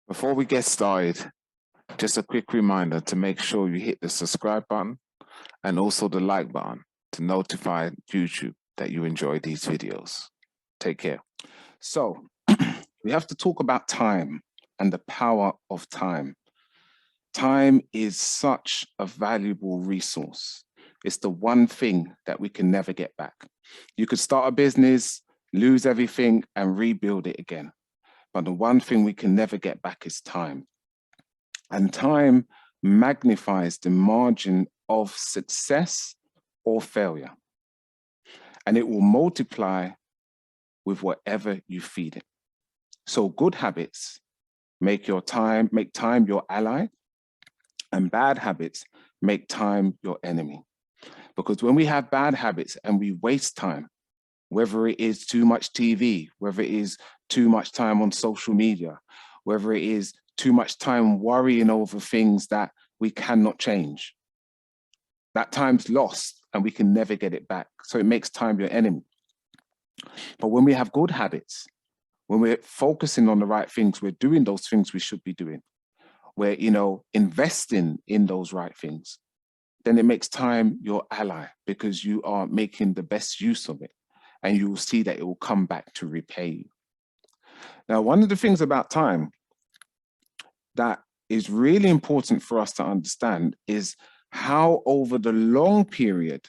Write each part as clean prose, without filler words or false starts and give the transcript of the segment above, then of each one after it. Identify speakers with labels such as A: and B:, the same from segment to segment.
A: Before we get started, just a quick reminder to make sure you hit the subscribe button and also the like button to notify YouTube that you enjoy these videos. Take care.
B: So we have to talk about time and the power of time. Time is such a valuable resource. It's the one thing that we can never get back. You could start a business, lose everything and rebuild it again. But the one thing we can never get back is time. And time magnifies the margin of success or failure. And it will multiply with whatever you feed it. So good habits make time your ally, and bad habits make time your enemy. Because when we have bad habits and we waste time, whether it is too much TV, whether it is too much time on social media, whether it is too much time worrying over things that we cannot change, that time's lost and we can never get it back. So it makes time your enemy. But when we have good habits, when we're focusing on the right things, we're doing those things we should be doing, we're investing in those right things, then it makes time your ally because you are making the best use of it. And you will see that it will come back to repay you. Now, one of the things about time that is really important for us to understand is how over the long period,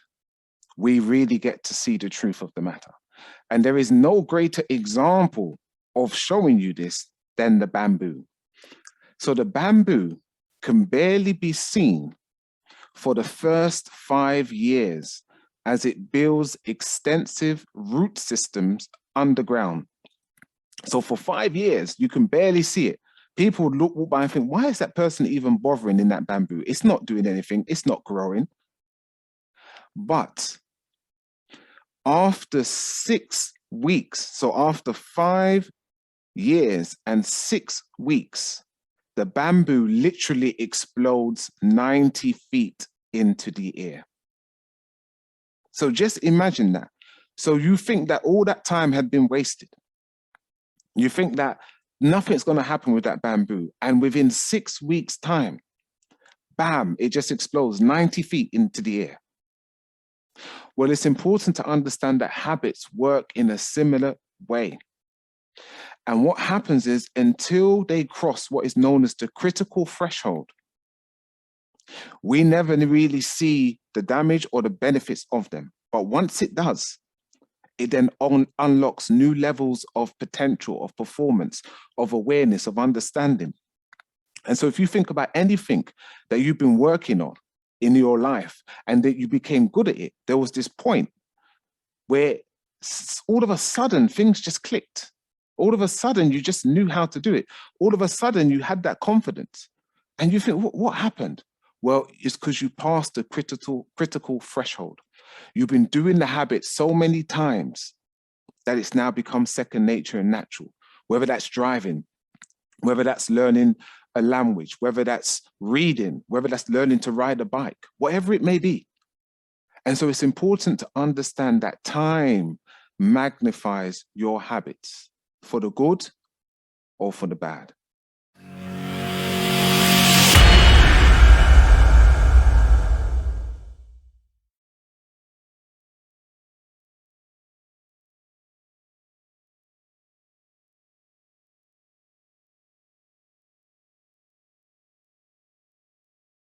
B: we really get to see the truth of the matter. And there is no greater example of showing you this than the bamboo. So the bamboo can barely be seen for the first 5 years as it builds extensive root systems underground. So for 5 years, you can barely see it. People would walk by and think, why is that person even bothering in that bamboo? It's not doing anything, it's not growing. But after 6 weeks, so after 5 years and 6 weeks, the bamboo literally explodes 90 feet into the air. So just imagine that. So you think that all that time had been wasted. You think that nothing's going to happen with that bamboo. And within 6 weeks' time, bam, it just explodes 90 feet into the air. Well, it's important to understand that habits work in a similar way. And what happens is until they cross what is known as the critical threshold, we never really see the damage or the benefits of them. But once it does, it then unlocks new levels of potential, of performance, of awareness, of understanding. And so if you think about anything that you've been working on in your life and that you became good at it, there was this point where all of a sudden things just clicked. All of a sudden you just knew how to do it. All of a sudden you had that confidence. And you think, what happened? Well, it's because you passed the critical threshold. You've been doing the habit so many times that it's now become second nature and natural, whether that's driving, whether that's learning a language, whether that's reading, whether that's learning to ride a bike, whatever it may be. And so it's important to understand that time magnifies your habits for the good or for the bad.